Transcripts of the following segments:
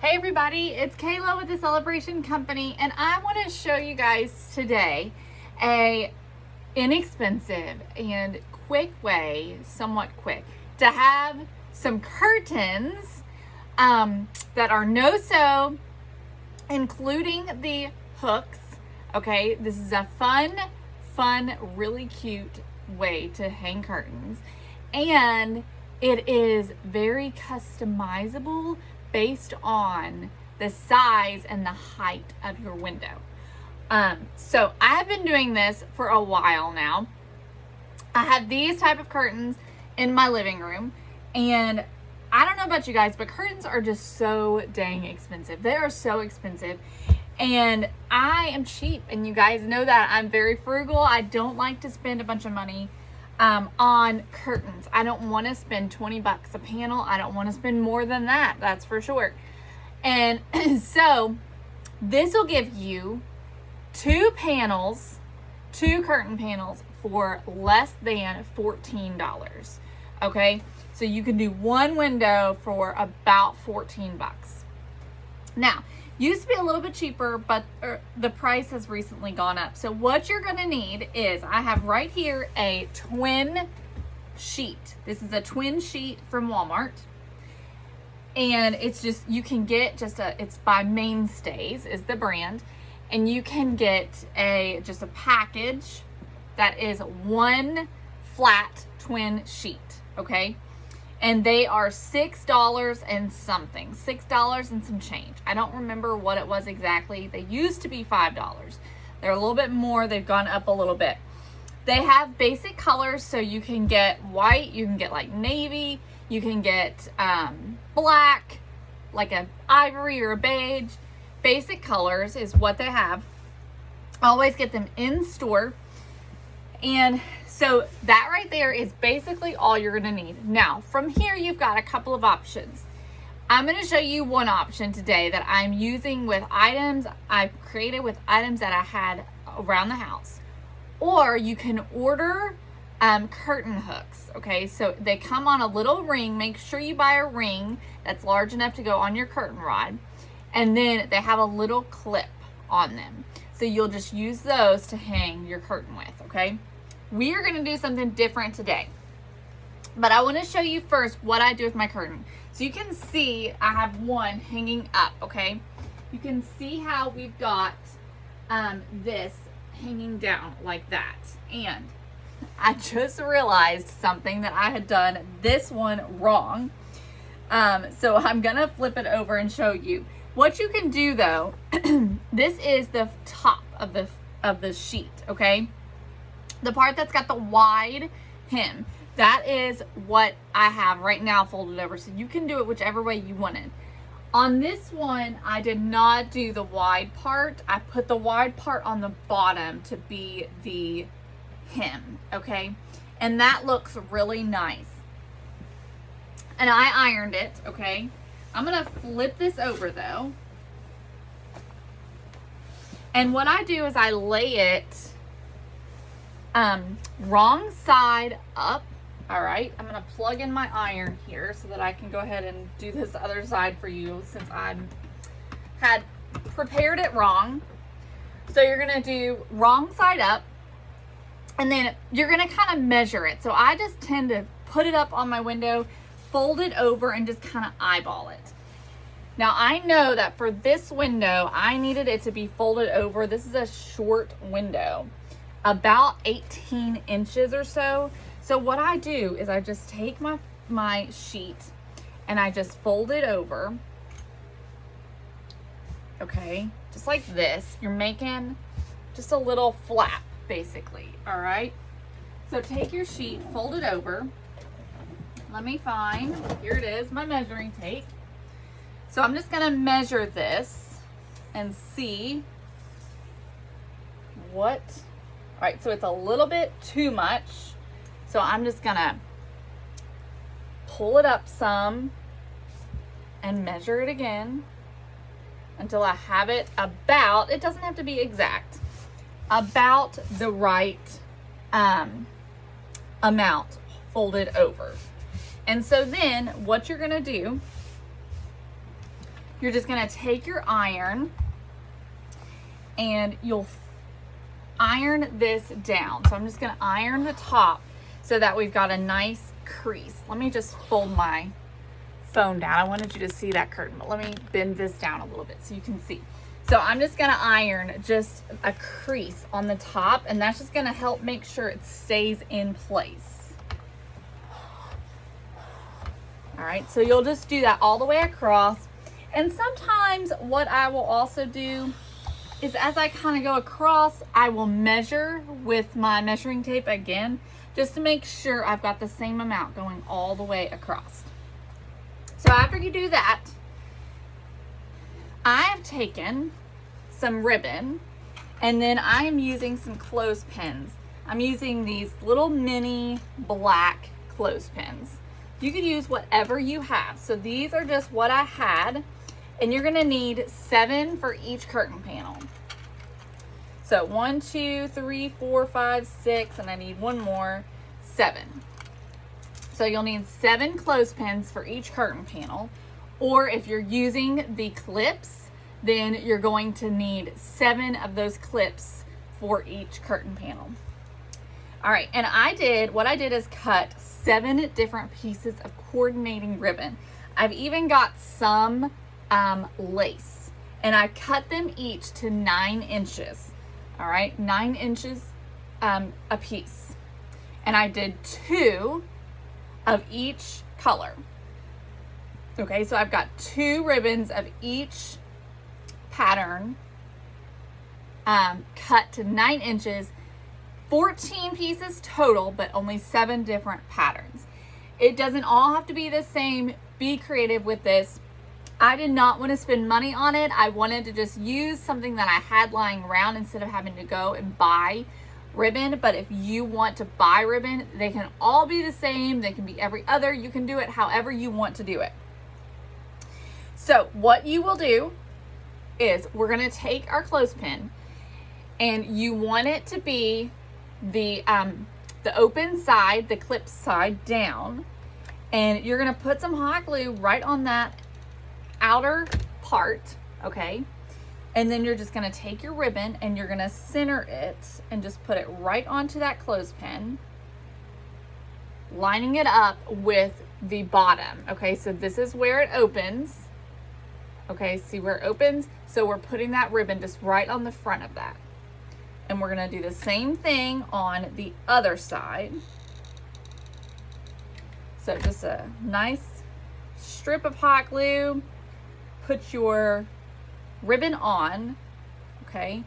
Hey everybody, it's Kayla with the Celebration Company, and I want to show you guys today a inexpensive and quick way, somewhat quick, to have some curtains that are no-sew, including the hooks. Okay, this is a fun, really cute way to hang curtains, and it is very customizable based on the size and the height of your window. So I've been doing this for a while now. I have these type of curtains in my living room, and I don't know about you guys, but curtains are just so dang expensive. They are so expensive, and I am cheap, and you guys know that. I'm very frugal. I don't like to spend a bunch of money on curtains. I don't want to spend 20 bucks a panel. I don't want to spend more than that, that's for sure. And so this will give you two curtain panels for less than $14. Okay, so you can do one window for about 14 bucks. Now, used to be a little bit cheaper, but the price has recently gone up. So what you're gonna need is, I have right here a twin sheet. This is a twin sheet from Walmart. And it's just, you can get it's by Mainstays is the brand. And you can get just a package that is one flat twin sheet, okay? And they are $6 and something, $6 and some change. I don't remember what it was exactly. They used to be $5. They're a little bit more. They've gone up a little bit. They have basic colors, so you can get white, you can get like navy, you can get black, like an ivory or a beige. Basic colors is what they have. Always get them in store. And so that right there is basically all you're gonna need. Now, from here, you've got a couple of options. I'm gonna show you one option today that I'm using with items I've created with items that I had around the house. Or you can order curtain hooks, okay? So they come on a little ring. Make sure you buy a ring that's large enough to go on your curtain rod. And then they have a little clip on them. So you'll just use those to hang your curtain with, okay? We are going to do something different today. But I want to show you first what I do with my curtain. So you can see I have one hanging up, okay? You can see how we've got this hanging down like that. And I just realized something that I had done this one wrong. So I'm going to flip it over and show you. What you can do though, this is the top of the sheet, okay? The part that's got the wide hem, that is what I have right now folded over. So you can do it whichever way you wanted. On this one, I did not do the wide part. I put the wide part on the bottom to be the hem, okay? And that looks really nice. And I ironed it, okay? I'm gonna flip this over though. And what I do is I lay it wrong side up. All right, I'm gonna plug in my iron here so that I can go ahead and do this other side for you, since I had prepared it wrong. So you're gonna do wrong side up, and then you're gonna kind of measure it. So I just tend to put it up on my window, fold it over, and just kind of eyeball it. Now I know that for this window, I needed it to be folded over. This is a short window, about 18 inches or so. So what I do is I just take my sheet and I just fold it over. Okay, just like this. You're making just a little flap, basically, all right? So take your sheet, fold it over. Let me find, here it is, my measuring tape. So I'm just gonna measure this and see what, all right, so it's a little bit too much. So I'm just gonna pull it up some and measure it again until I have it about, it doesn't have to be exact, about the right amount folded over. And so then what you're gonna do you're just gonna take your iron and you'll iron this down. So I'm just gonna iron the top so that we've got a nice crease. Let me just fold my phone down. I wanted you to see that curtain, but let me bend this down a little bit so you can see. So I'm just gonna iron just a crease on the top, and that's just gonna help make sure it stays in place. All right, so you'll just do that all the way across. And sometimes what I will also do is as I kind of go across, I will measure with my measuring tape again, just to make sure I've got the same amount going all the way across. So after you do that, I have taken some ribbon and then I am using some clothespins. I'm using these little mini black clothespins. You could use whatever you have. So these are just what I had, and you're gonna need 7 for each curtain panel. So 1, 2, 3, 4, 5, 6, and I need one more, 7. So you'll need 7 clothespins for each curtain panel, or if you're using the clips, then you're going to need 7 of those clips for each curtain panel. All right, and what I did is cut 7 different pieces of coordinating ribbon. I've even got some lace, and I cut them each to 9 inches. All right, 9 inches a piece. And I did 2 of each color. Okay, so I've got 2 ribbons of each pattern cut to 9 inches, 14 pieces total, but only 7 different patterns. It doesn't all have to be the same. Be creative with this. I did not want to spend money on it. I wanted to just use something that I had lying around instead of having to go and buy ribbon. But if you want to buy ribbon, they can all be the same. They can be every other. You can do it however you want to do it. So what you will do is we're going to take our clothespin, and you want it to be the open side, the clip side down, and you're going to put some hot glue right on that outer part, okay? And then you're just going to take your ribbon and you're going to center it and just put it right onto that clothespin, lining it up with the bottom. Okay, so this is where it opens. Okay, see where it opens? So we're putting that ribbon just right on the front of that. And we're going to do the same thing on the other side. So just a nice strip of hot glue. Put your ribbon on, okay?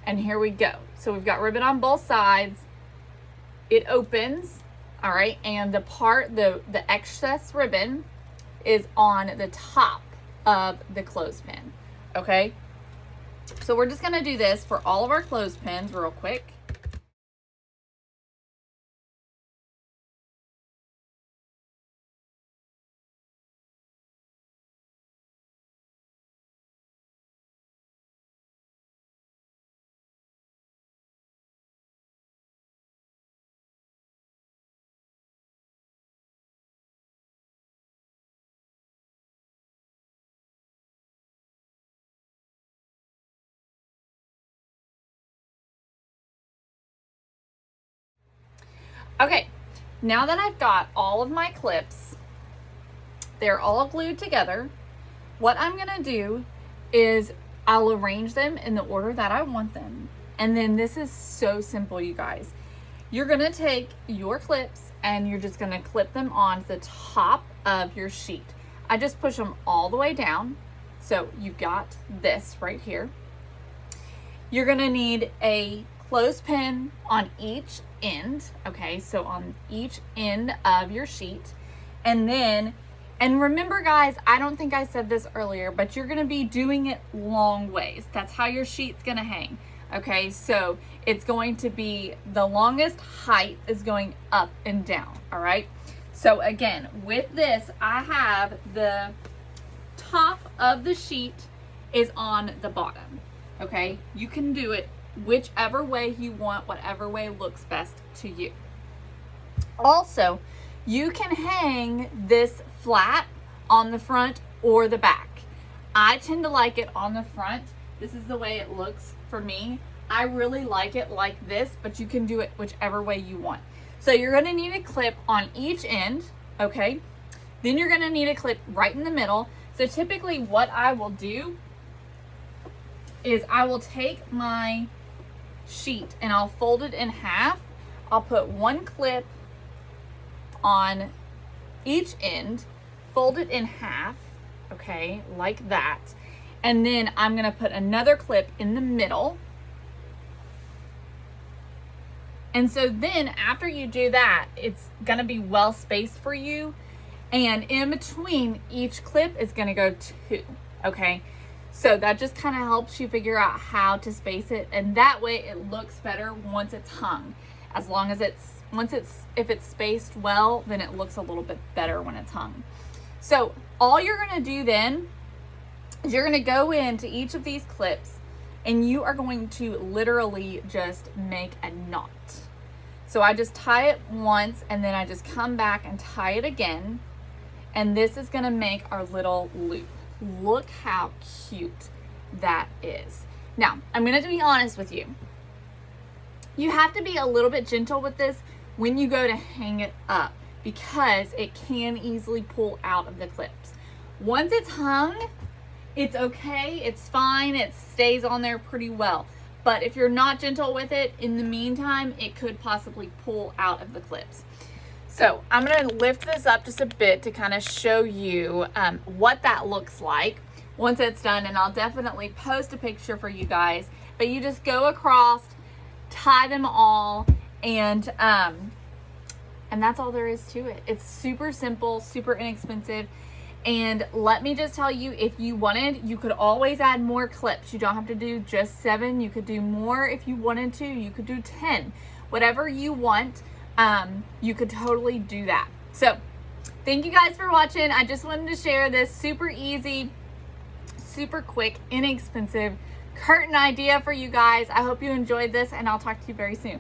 And here we go. So we've got ribbon on both sides. It opens, all right? And the part, the excess ribbon is on the top of the clothespin, okay? So we're just gonna do this for all of our clothespins real quick. Okay, now that I've got all of my clips, they're all glued together, what I'm gonna do is I'll arrange them in the order that I want them. And then this is so simple, you guys. You're gonna take your clips and you're just gonna clip them on the top of your sheet. I just push them all the way down. So you've got this right here. You're gonna need a clothespin on each end, okay? So on each end of your sheet. And then, and remember guys, I don't think I said this earlier, but you're gonna be doing it long ways. That's how your sheet's gonna hang, okay? So it's going to be, the longest height is going up and down, all right? So again, with this, I have the top of the sheet is on the bottom, okay? You can do it whichever way you want, whatever way looks best to you. Also, you can hang this flat on the front or the back. I tend to like it on the front. This is the way it looks for me. I really like it like this, but you can do it whichever way you want. So you're gonna need a clip on each end, okay? Then you're gonna need a clip right in the middle. So typically what I will do is I will take my sheet and I'll fold it in half. I'll put one clip on each end, fold it in half, okay, like that. And then I'm gonna put another clip in the middle. And so then after you do that, it's gonna be well spaced for you. And in between each clip is gonna go 2, okay? So that just kind of helps you figure out how to space it. And that way it looks better once it's hung. As long as if it's spaced well, then it looks a little bit better when it's hung. So all you're gonna do then is you're gonna go into each of these clips and you are going to literally just make a knot. So I just tie it once and then I just come back and tie it again. And this is gonna make our little loop. Look how cute that is. Now, I'm gonna be honest with you. You have to be a little bit gentle with this when you go to hang it up because it can easily pull out of the clips. Once it's hung, it's okay, it's fine, it stays on there pretty well. But if you're not gentle with it, in the meantime, it could possibly pull out of the clips. So I'm gonna lift this up just a bit to kind of show you what that looks like once it's done, and I'll definitely post a picture for you guys. But you just go across, tie them all, and that's all there is to it. It's super simple, super inexpensive. And let me just tell you, if you wanted, you could always add more clips. You don't have to do just 7. You could do more if you wanted to. You could do 10. Whatever you want, you could totally do that. So thank you guys for watching. I just wanted to share this super easy, super quick, inexpensive curtain idea for you guys. I hope you enjoyed this, and I'll talk to you very soon.